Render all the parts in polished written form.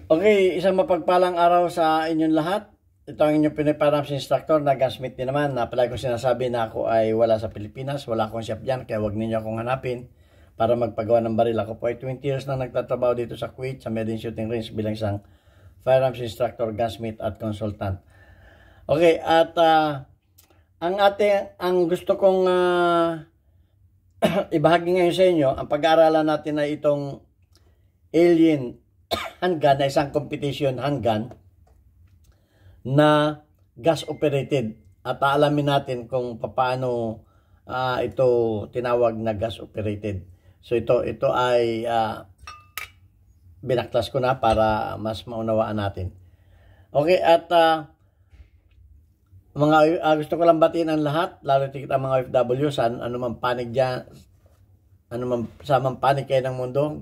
Okay, isang mapagpalang araw sa inyong lahat. Ito ang inyong piniparams instructor na gunsmith din naman na palagi ko sinasabi na ako ay wala sa Pilipinas, wala akong shop dyan, kaya wag ninyo akong hanapin para magpagawa ng baril. Ako po ay 20 years na nagtatrabaho dito sa Kuwait sa Medin Shooting Range bilang isang firearms instructor, gunsmith at consultant. Okay, at ang gusto kong ibahagi ngayon sa inyo, ang pag-aaralan natin ay itong alien handgun na isang competition handgun na gas operated, at aalamin natin kung paano ito tinawag na gas operated. So ito ay binaklas ko na para mas maunawaan natin. Okay, at gusto ko lang batiin ang lahat, lalo tigit ang mga OFW sa anumang panig dyan, sa panig kayo ng mundo.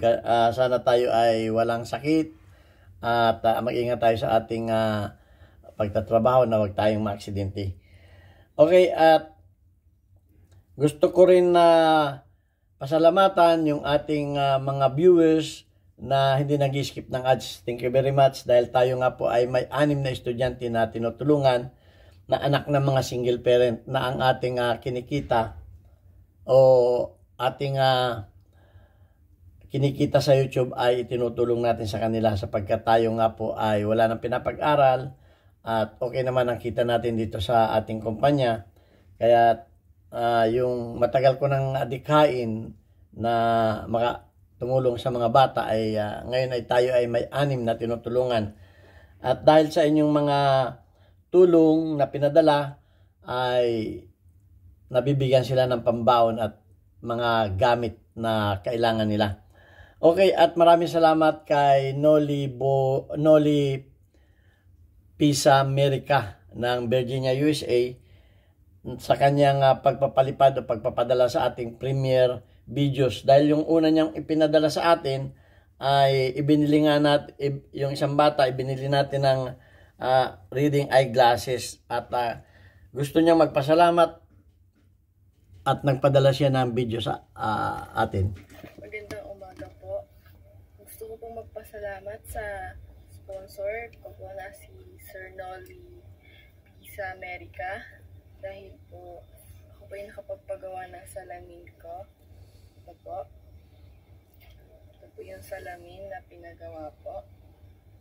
Sana tayo ay walang sakit at mag-ingat tayo sa ating pagtatrabaho na huwag tayong maaksidente. Okay, at gusto ko rin na pasalamatan yung ating mga viewers na hindi nag-skip ng ads. Thank you very much dahil tayo nga po ay may 6 na estudyante na tinutulungan na anak ng mga single parent na ang ating kinikita o ating kinikita sa YouTube ay itinutulong natin sa kanila sapagkat tayo nga po ay wala nang pinapag-aral at okay naman ang kita natin dito sa ating kumpanya. Kaya yung matagal ko nang adikhain na tumulong sa mga bata ay ngayon ay tayo ay may 6 na tinutulungan. At dahil sa inyong mga tulong na pinadala ay nabibigyan sila ng pambaon at mga gamit na kailangan nila. Okay, at maraming salamat kay Noli Pisa America ng Virginia, USA sa kanyang pagpapalipad o pagpapadala sa ating premiere videos. Dahil yung una niyang ipinadala sa atin ay ibinili nga natin, yung isang bata, ibinili natin ng reading eyeglasses at gusto niyang magpasalamat at nagpadala siya ng video sa atin. Magandang umaga po. Gusto ko pong magpasalamat sa sponsor ko po na si Sir Noli Pisa America dahil po ako po yung nakapagpagawa ng salamin ko. Ito po. Ito po yung salamin na pinagawa po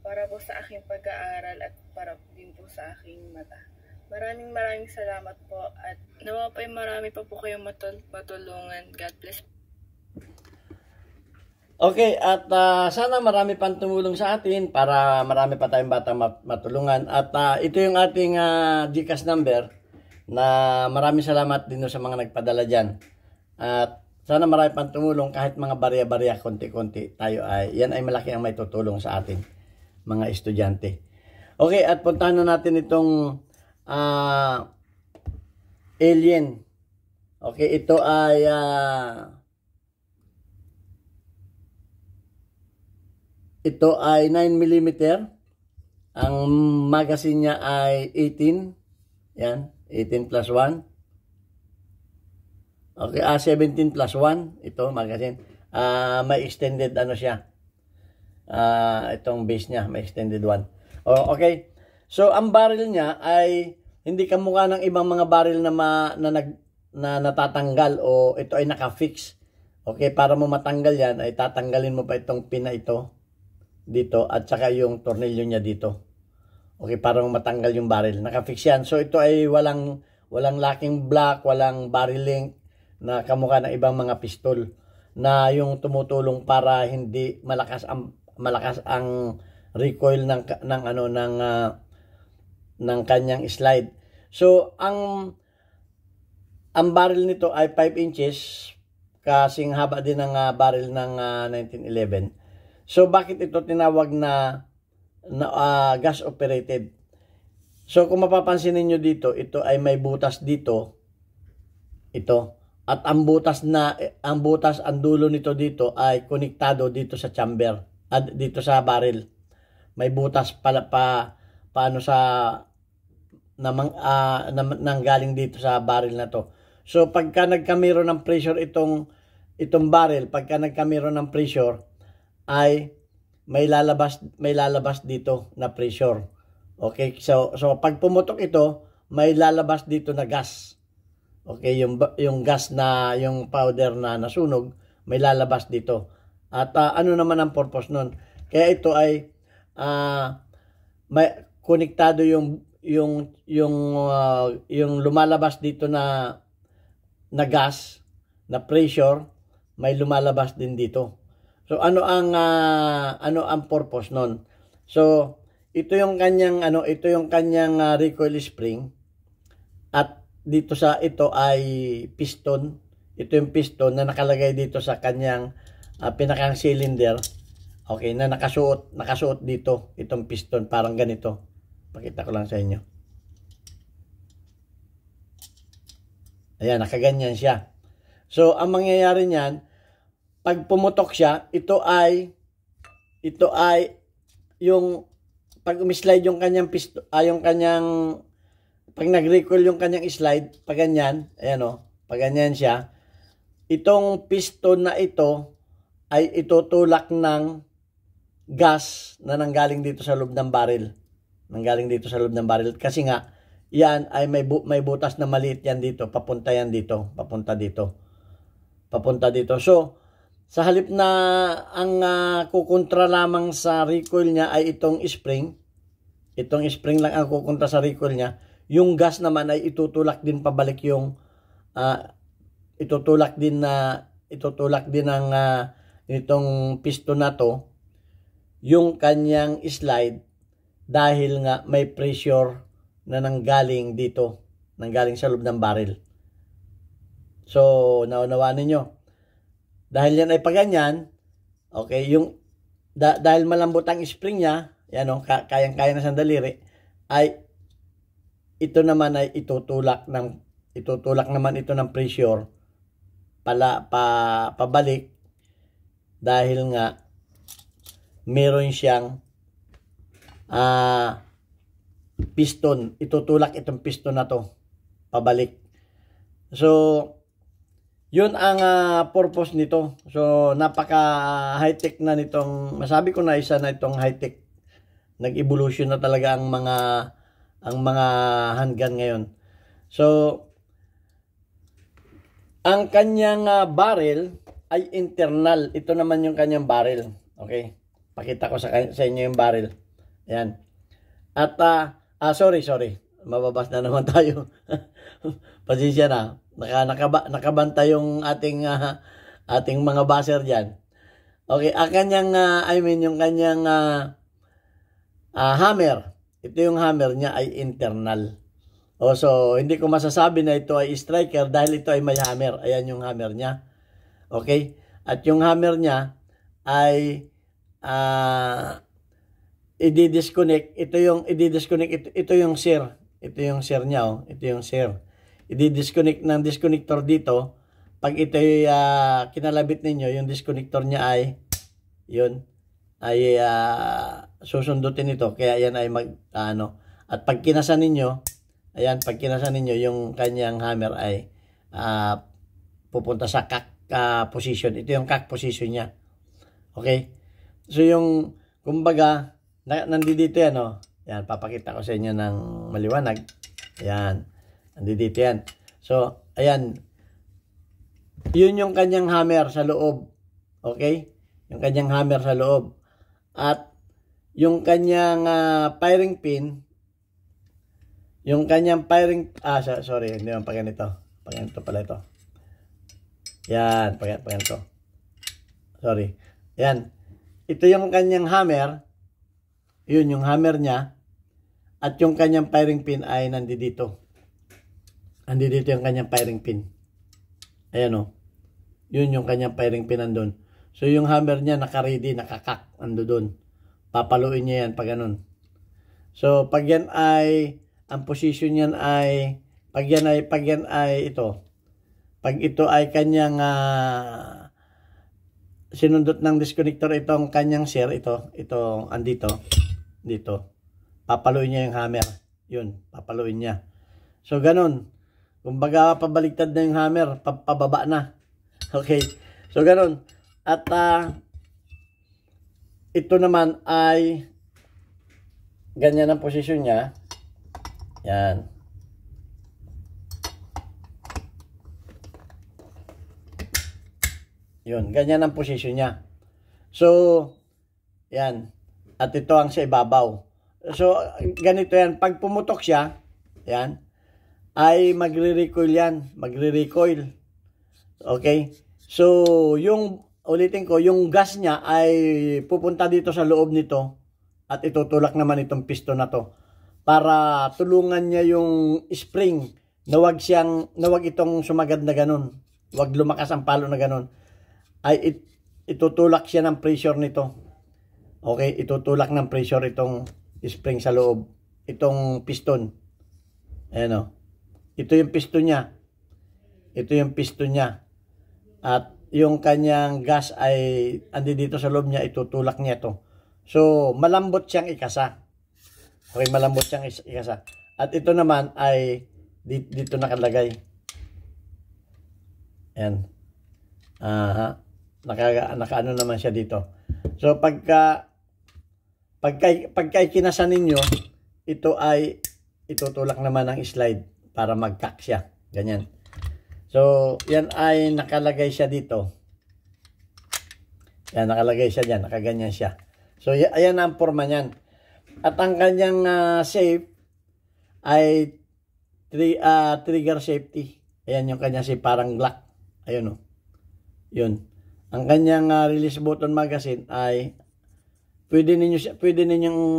para po sa aking pag-aaral at para din po sa aking mata. Maraming salamat po at nawa pa marami pa po kayong matulungan. God bless. Okay, at sana marami pang tumulong sa atin para marami pa tayong bata matulungan. At ito yung ating GCash number na maraming salamat din sa mga nagpadala dyan. At sana marami pang tumulong kahit mga barya-barya, konti-konti. Yan ay malaki ang may tutulong sa atin, mga estudyante. Okay, at puntahan na natin itong alien. Okay, ito ay ito ay 9mm. Ang magazine niya ay 18. Yan, 18 plus 1. Okay, 17 plus 1 ito magazine. May extended ano siya. Itong base niya may extended 1. Oh, okay. So ang barrel niya ay hindi kamukha ng ibang mga barrel na natatanggal o ito ay naka-fix. Okay, para mo matanggal yan ay tatanggalin mo pa itong pin na ito dito at saka yung tornilyo niya dito. Okay, para mo matanggal yung barrel. Naka-fix yan. So ito ay walang locking block, walang barrel link na kamukha ng ibang mga pistol na yung tumutulong para hindi malakas ang recoil ng kanyang slide. So ang barrel nito ay 5 inches kasing haba din ng barrel ng 1911. So bakit ito tinawag na gas operated? So kung mapapansin niyo dito, ito ay may butas dito. Ito. At ang dulo nito dito ay konektado dito sa chamber, dito sa barrel. May butas paano sa nanggaling dito sa barrel na to. So pagka nagkamero ng pressure itong barrel, pagka nagkamero ng pressure ay may lalabas dito na pressure. Okay, so pag pumutok ito, may lalabas dito na gas. Okay, yung gas na, yung powder na nasunog, may lalabas dito. At ano naman ang purpose nun? Kaya ito ay may konektado yung lumalabas dito na gas, na pressure, may lumalabas din dito. So ano ang purpose nun? So ito yung kanyang recoil spring, at dito sa ito ay piston. Ito yung piston na nakalagay dito sa kanyang pinakang cylinder. Okay, na nakasuot dito itong piston, parang ganito. Pakita ko lang sa inyo. Ayan, nakaganyan siya. So ang mangyayari niyan, pag pumutok siya, ito ay yung pag umislide yung kanyang piston, pag nag-recoil yung kanyang slide, pag ganyan, ayan o, pag ganyan siya, itong piston na ito ay itutulak ng gas na nanggaling dito sa loob ng barrel. Nanggaling dito sa loob ng barrel. Kasi nga, yan ay may butas na maliit yan dito, papunta dito. So, sa halip na ang kukontra lamang sa recoil niya ay itong spring lang ang kukontra sa recoil niya, yung gas naman ay itutulak din pabalik yung itutulak din ng itong piston na to yung kanyang slide, dahil nga may pressure na nanggaling dito, nanggaling sa loob ng barrel. So, naunawaan ninyo. Dahil yan ay paganyan, okay, dahil malambot ang spring niya, yan o, kayang-kaya na sa daliri, ay ito naman ay itutulak naman ito ng pressure pabalik, dahil nga meron siyang piston, itutulak itong piston na to pabalik. So yun ang purpose nito. So napaka high-tech na nitong, masabi ko na isa na itong high-tech. Nag-evolution na talaga ang mga handgun ngayon. So ang kanyang barrel ay internal. Ito naman yung kanyang barrel. Okay? Pakita ko sa inyo yung barrel. Ayan. At sorry. Mababas na naman tayo. Pasensya na. Nakabanta yung ating mga baser diyan. Okay, ang kanyang yung kanyang hammer. Ito yung hammer niya ay internal. So hindi ko masasabi na ito ay striker dahil ito ay may hammer. Ayan yung hammer niya. Okay? At yung hammer niya ay i-disconnect. Ito yung shear. Ito yung shear niya, oh. Ito yung shear. I-disconnect ng disconnector dito. Pag ito ay kinalabit ninyo, yung disconnector niya ay susundutin ito. Kaya yan ay at pag kinasan ninyo, yung kanyang hammer ay pupunta sa cock position. Ito yung cock position niya. Okay? So yung, kumbaga, nandito yan, oh. Yan, papakita ko sa inyo ng maliwanag. Ayan. Nandito yan. So, ayan. Yun yung kanyang hammer sa loob. Okay? Yung kanyang hammer sa loob. At yung kanyang firing pin, sorry, hindi naman paganito. Paganito pala ito. Yan, paganito. Sorry. Yan. Ito yung kanyang hammer. Yun yung hammer niya. At yung kanyang firing pin ay nandito. Nandito yung kanyang firing pin. Ayan o. Yun yung kanyang firing pin nandun. So yung hammer niya naka-ready, nakakak. Ando dun. Papaluin niya yan pag ganun. So pag yan ay, ang position yan ay, pag yan ay ito. Pag ito ay kanyang sinundot ng disconnector itong kanyang shear, ito andito. Dito. Papaluin niya yung hammer. Yun, papaluin niya. So, ganun. Kumbaga, pabaligtad na yung hammer. Pababa na. Okay. So, ganun. At, ito naman ay ganyan ang posisyon niya. Yan. Yun, ganyan ang posisyon niya. So, yan. At ito ang sa ibabaw. So, ganito yan. Pag pumutok siya, yan, ay magre-recoil yan. Magre-recoil. Okay? So, ulitin ko, yung gas niya ay pupunta dito sa loob nito at itutulak naman itong piston na to para tulungan niya yung spring na wag itong sumagad na ganun. Wag lumakas ang palo na ganun. Ay itutulak siya ng pressure nito. Okay, itutulak ng pressure itong spring sa loob, itong piston. Ayan o. Ito yung piston niya. Ito yung piston niya. At yung kanyang gas ay andi dito sa loob niya, itutulak niya to. So, malambot siyang ikasa. Okay, malambot siyang ikasa. At ito naman ay dito nakalagay. Ayan. Nakaano naman siya dito. So, pagka ikinasa ninyo, ito ay itutulak naman ng slide para mag-cock siya. Ganyan. So, yan ay nakalagay siya dito. Yan, nakalagay siya dyan. Nakaganyan siya. So, ayan ang forma niyan. At ang kanyang shape ay trigger safety. Ayan yung kanyang shape, parang Glock. Ayun o. Yun. Ang kanyang release button magazine ay pwede ninyong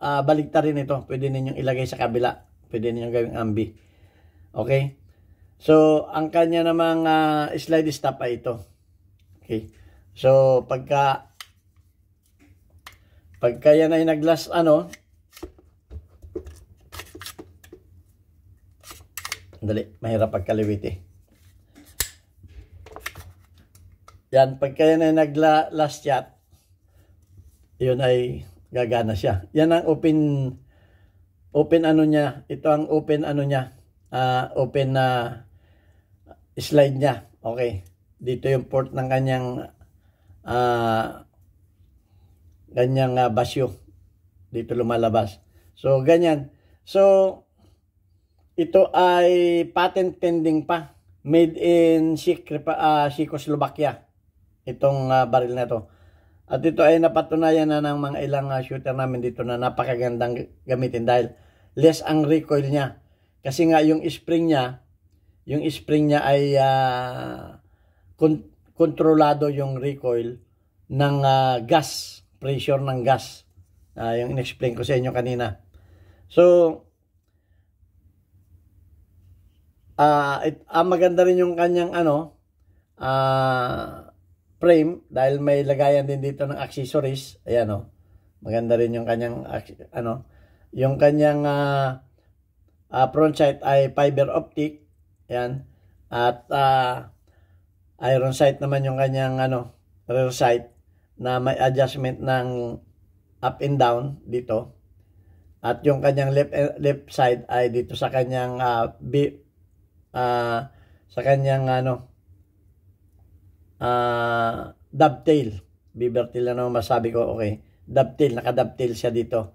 baliktarin ito. Pwede ninyong ilagay sa kabila. Pwede ninyong gawing ambi. Okay? So, ang kanya namang slide stop ay ito. Okay? So, pagka yan ay naglas, dali, mahirap pagkaliwiti. Yan, pagka yan ay nag-last shot, yun ay gagana siya. Yan ang open ano niya. Ito ang open ano niya. Open slide niya. Okay. Dito yung port ng kanyang basyo. Dito lumalabas. So, ganyan. So, ito ay patent pending pa. Made in Czechoslovakia. Itong baril na to. At ito ay napatunayan na ng mga ilang shooter namin dito na napakagandang gamitin dahil less ang recoil niya. Kasi nga yung spring niya ay kontrolado yung recoil ng gas, pressure ng gas. Yung in-explain ko sa inyo kanina. So, maganda rin yung kanyang frame dahil may lagayan din dito ng accessories. Ayan o. Maganda rin yung kanyang yung kanyang front sight ay fiber optic. Ayan. At iron sight naman yung kanyang rear sight na may adjustment ng up and down dito. At yung kanyang left side ay dito sa kanyang dovetail. Beaver tail na naman masabi ko. Okay. Dovetail. Naka-dovetail siya dito.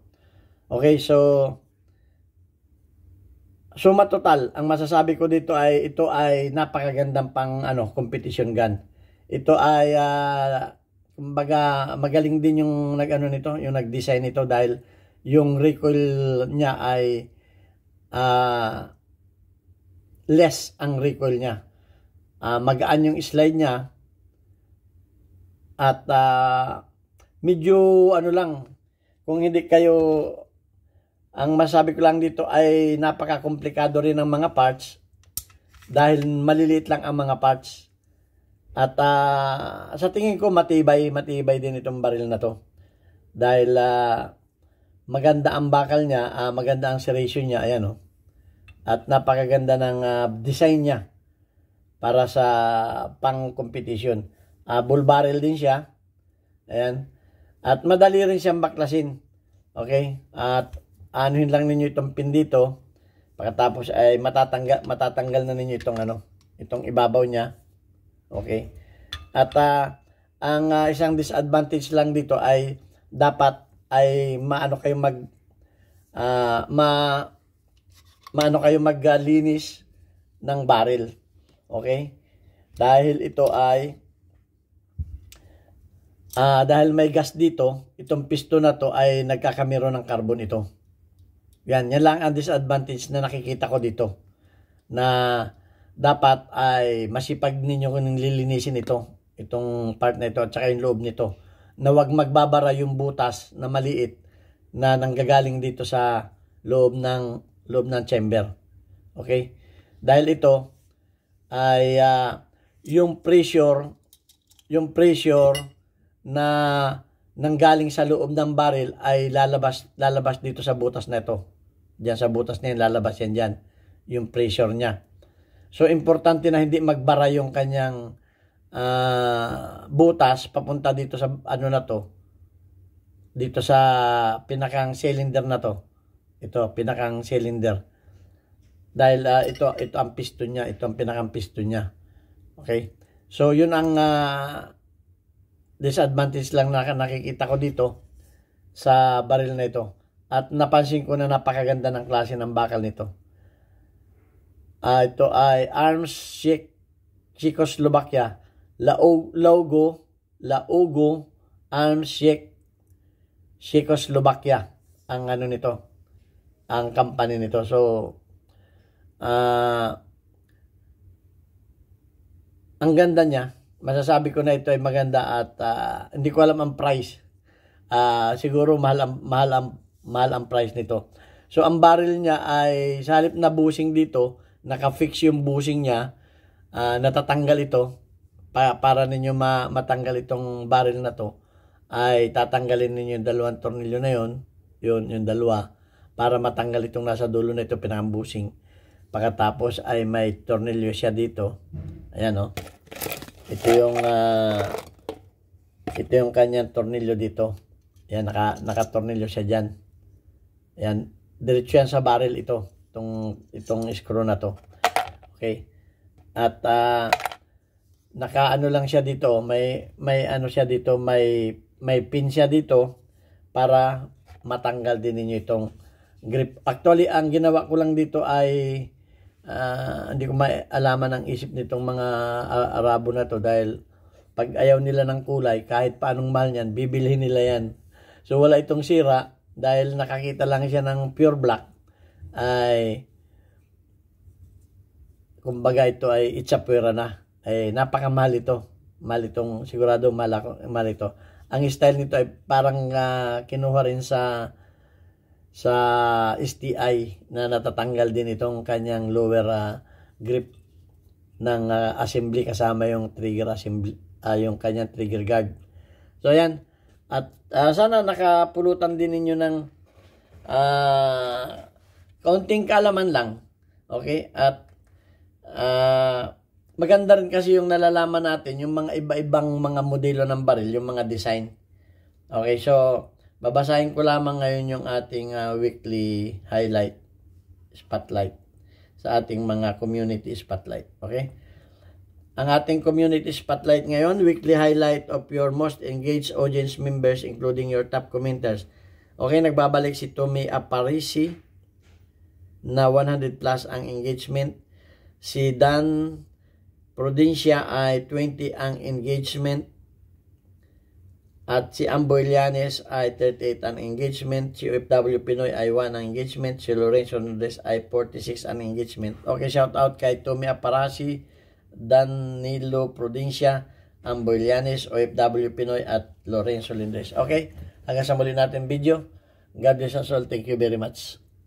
Okay. So suma total, ang masasabi ko dito ay ito ay napakagandang pang competition gun. Ito ay kumbaga magaling din yung nito, yung nag-design nito dahil yung recoil niya ay less ang recoil niya. Magaan yung slide niya at medyo lang, kung hindi kayo, ang masabi ko lang dito ay napaka-komplikado rin ng mga parts dahil maliliit lang ang mga parts. At sa tingin ko matibay din itong baril na to. Dahil maganda ang bakal niya, maganda ang serration niya, ayan At napakaganda ng design niya para sa pang-competition. Bull barrel din siya. Ayan. At madali rin siyang baklasin. Okay? At anuhin lang ninyo itong pin dito. Pagkatapos ay matatanggal na ninyo itong itong ibabaw niya. Okay? At ang isang disadvantage lang dito ay dapat ay maano kayo maglinis ng barrel. Okay? Dahil ito ay dahil may gas dito, itong piston na to ay nagkakamero ng carbon ito. Yan lang ang disadvantage na nakikita ko dito. Na dapat ay masipag ninyo kung lilinisin ito. Itong part na ito at saka yung loob nito. Na wag magbabara yung butas na maliit na nanggagaling dito sa loob ng chamber. Okay? Dahil ito ay yung pressure na nanggaling sa loob ng barrel ay lalabas dito sa butas na ito. Diyan sa butas na yan, lalabas yan dyan. Yung pressure niya. So, importante na hindi magbara yung kanyang butas papunta dito sa ano na to. Dito sa pinakang cylinder na to. Ito, pinakang cylinder. Dahil ito ang piston niya. Ito ang pinakang piston niya. Okay? So, yun ang disadvantage lang na nakikita ko dito sa baril na ito. At napansin ko na napakaganda ng klase ng bakal nito. Ito ay Arms Czechoslovakia. Laugo Arms Czechoslovakia ang ano nito. Ang company nito. So, ang ganda niya. Masasabi ko na ito ay maganda at hindi ko alam ang price. Siguro mahal ang price nito. So ang barrel niya ay sa halip na bushing dito, naka-fix yung bushing niya, natatanggal ito para ninyo matanggal itong barrel na to. Ay tatanggalin ninyo yung dalawang tornilyo na yon, yung dalawa para matanggal itong nasa dulo na ito pinaka-bushing. Pagkatapos ay may tornilyo siya dito. Ayan oh. Ito yung kanyang tornilyo dito. Yan, naka-tornilyo siya dyan. Yan, diretso yan sa barrel ito. Itong screw na to. Okay. At naka-ano lang siya dito. May ano siya dito. May pin siya dito para matanggal din ninyo itong grip. Actually, ang ginawa ko lang dito ay hindi ko maalaman ang isip nitong mga Arabo na to dahil pag ayaw nila ng kulay, kahit paanong mahal niyan, bibilhin nila yan. So wala itong sira dahil nakakita lang siya ng pure black ay kumbaga ito ay itsapwera na. Ay napakamahal ito. Mahal itong, sigurado mahal ito. Ang style nito ay parang kinuha rin sa STI na natatanggal din itong kanyang lower grip ng assembly kasama yung trigger assembly, yung kanyang trigger guard. So ayan, at sana nakapulutan din ninyo ng kaunting kaalaman lang. Okay? At maganda rin kasi yung nalalaman natin yung mga iba-ibang mga modelo ng baril, yung mga design. Okay, so babasahin ko lamang ngayon yung ating weekly highlight, spotlight, sa ating mga community spotlight. Okay? Ang ating community spotlight ngayon, weekly highlight of your most engaged audience members including your top commenters. Okay, nagbabalik si Tommy Aparisi na 100 plus ang engagement. Si Dan Prudencia ay 20 ang engagement. At si Amboy Llanes ay 38 ang engagement. Si OFW Pinoy ay 1 ang engagement. Si Lorenzo Nudes ay 46 ang engagement. Okay, shout out kay Tommy Aparasi, Danilo Prudencia, Amboy Llanes, OFW Pinoy at Lorenzo Nudes. Okay, hanggang sa muli natin video. God bless us all. Thank you very much.